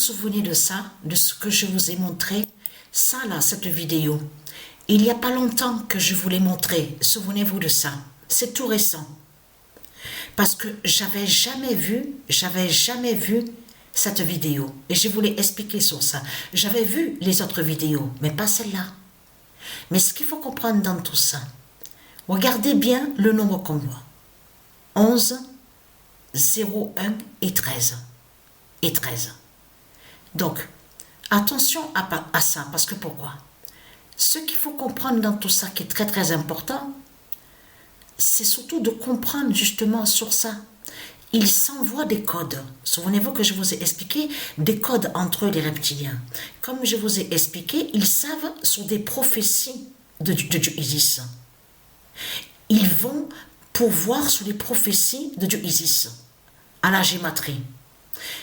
souvenez de ça, de ce que je vous ai montré? Ça là, cette vidéo. Il n'y a pas longtemps que je vous l'ai montré. Souvenez-vous de ça. C'est tout récent. Parce que j'avais jamais vu cette vidéo. Et je voulais expliquer sur ça. J'avais vu les autres vidéos, mais pas celle-là. Mais ce qu'il faut comprendre dans tout ça, regardez bien le nombre qu'on voit. 11, 0, 1 et 13. Et 13. Donc, attention à ça, parce que pourquoi? Ce qu'il faut comprendre dans tout ça, qui est très très important, c'est surtout de comprendre justement sur ça. Ils s'envoient des codes. Souvenez-vous que je vous ai expliqué des codes entre les reptiliens. Comme je vous ai expliqué, ils savent sur des prophéties de Dieu Isis. Ils vont pourvoir sur les prophéties de Dieu Isis, à la gématrie.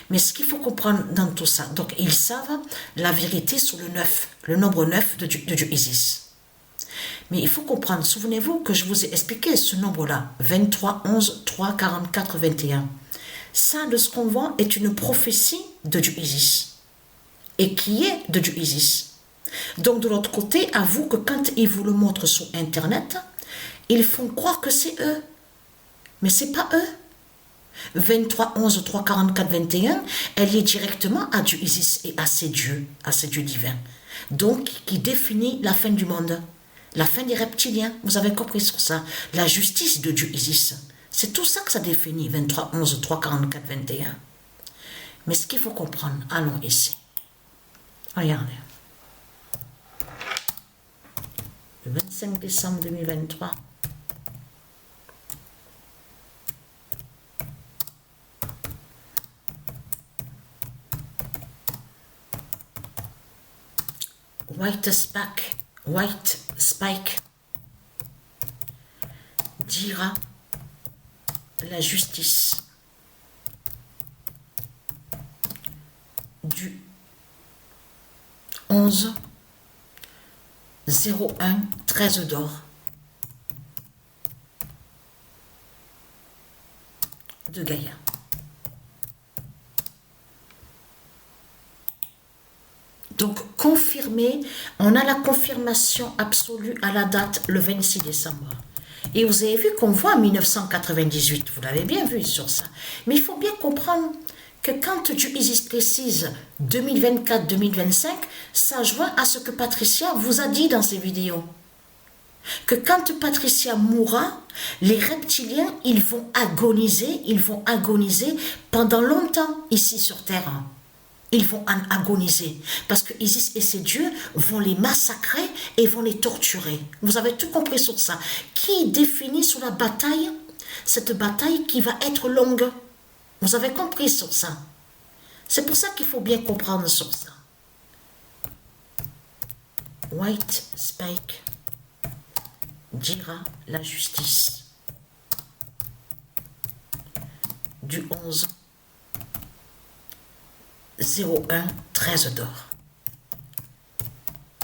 Mais ce qu'il faut comprendre dans tout ça, donc ils savent la vérité sur le 9, le nombre 9 de Dieu Isis. Mais il faut comprendre, souvenez-vous que je vous ai expliqué ce nombre-là, 23, 11, 3, 44, 21. Ça, de ce qu'on voit, est une prophétie de Dieu Isis. Et qui est de Dieu Isis. Donc de l'autre côté, avoue que quand ils vous le montrent sur Internet, ils font croire que c'est eux. Mais c'est pas eux. 23, 11, 3, 44, 21, elle est directement à Dieu Isis et à ses dieux divins. Donc, qui définit la fin du monde. La fin des reptiliens, vous avez compris sur ça. La justice de Dieu Isis. C'est tout ça que ça définit, 23, 11, 3, 44, 21. Mais ce qu'il faut comprendre, allons ici. Regardez. Le 25 décembre 2023. White Spike dira la justice du 11 01 13 d'or de Gaïa. Donc, confirmé, on a la confirmation absolue à la date, le 26 décembre. Et vous avez vu qu'on voit 1998, vous l'avez bien vu sur ça. Mais il faut bien comprendre que quand Dieu Isis précise 2024-2025, ça joint à ce que Patricia vous a dit dans ses vidéos. Que quand Patricia mourra, les reptiliens, ils vont agoniser pendant longtemps ici sur Terre. Ils vont en agoniser parce que Isis et ses dieux vont les massacrer et vont les torturer. Vous avez tout compris sur ça. Qui définit sur la bataille, cette bataille qui va être longue? Vous avez compris sur ça. C'est pour ça qu'il faut bien comprendre sur ça. White Spike dira la justice du 11 01 13 d'or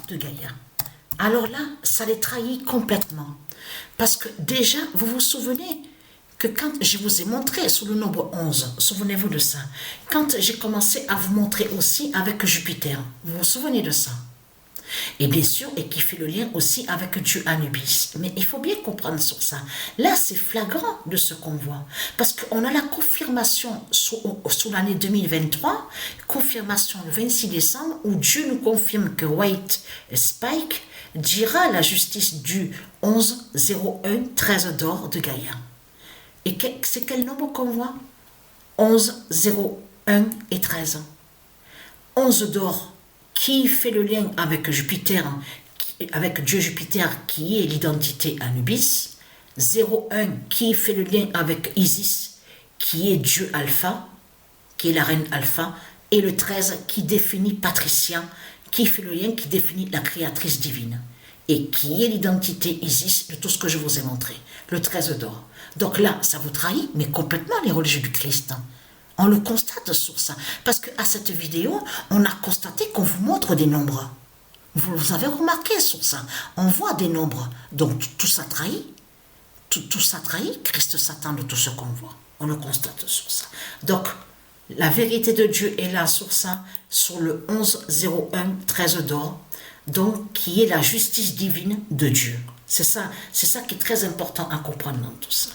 de Gaïa. Alors là, ça les trahit complètement. Parce que déjà, vous vous souvenez que quand je vous ai montré sous le nombre 11, souvenez-vous de ça, quand j'ai commencé à vous montrer aussi avec Jupiter, vous vous souvenez de ça? Et bien sûr, et qui fait le lien aussi avec Dieu Anubis. Mais il faut bien comprendre sur ça. Là, c'est flagrant de ce qu'on voit. Parce qu'on a la confirmation sous l'année 2023, confirmation le 26 décembre, où Dieu nous confirme que White Spike dira la justice du 11 01 13 d'or de Gaïa. Et c'est quel nombre qu'on voit? 11 01 et 13. 11 d'or, qui fait le lien avec Jupiter, avec Dieu Jupiter, qui est l'identité Anubis. 01, qui fait le lien avec Isis, qui est Dieu Alpha, qui est la reine Alpha. Et le 13, qui définit Patricia, qui fait le lien, qui définit la créatrice divine. Et qui est l'identité Isis de tout ce que je vous ai montré. Le 13 d'or. Donc là, ça vous trahit, mais complètement les religieux du Christ. On le constate sur ça. Parce qu'à cette vidéo, on a constaté qu'on vous montre des nombres. Vous avez remarqué sur ça. On voit des nombres. Donc tout ça trahit. Tout ça trahit Christ Satan de tout ce qu'on voit. On le constate sur ça. Donc, La vérité de Dieu est là sur ça, sur le 1101-13 d'or, donc qui est la justice divine de Dieu. C'est ça qui est très important à comprendre dans tout ça.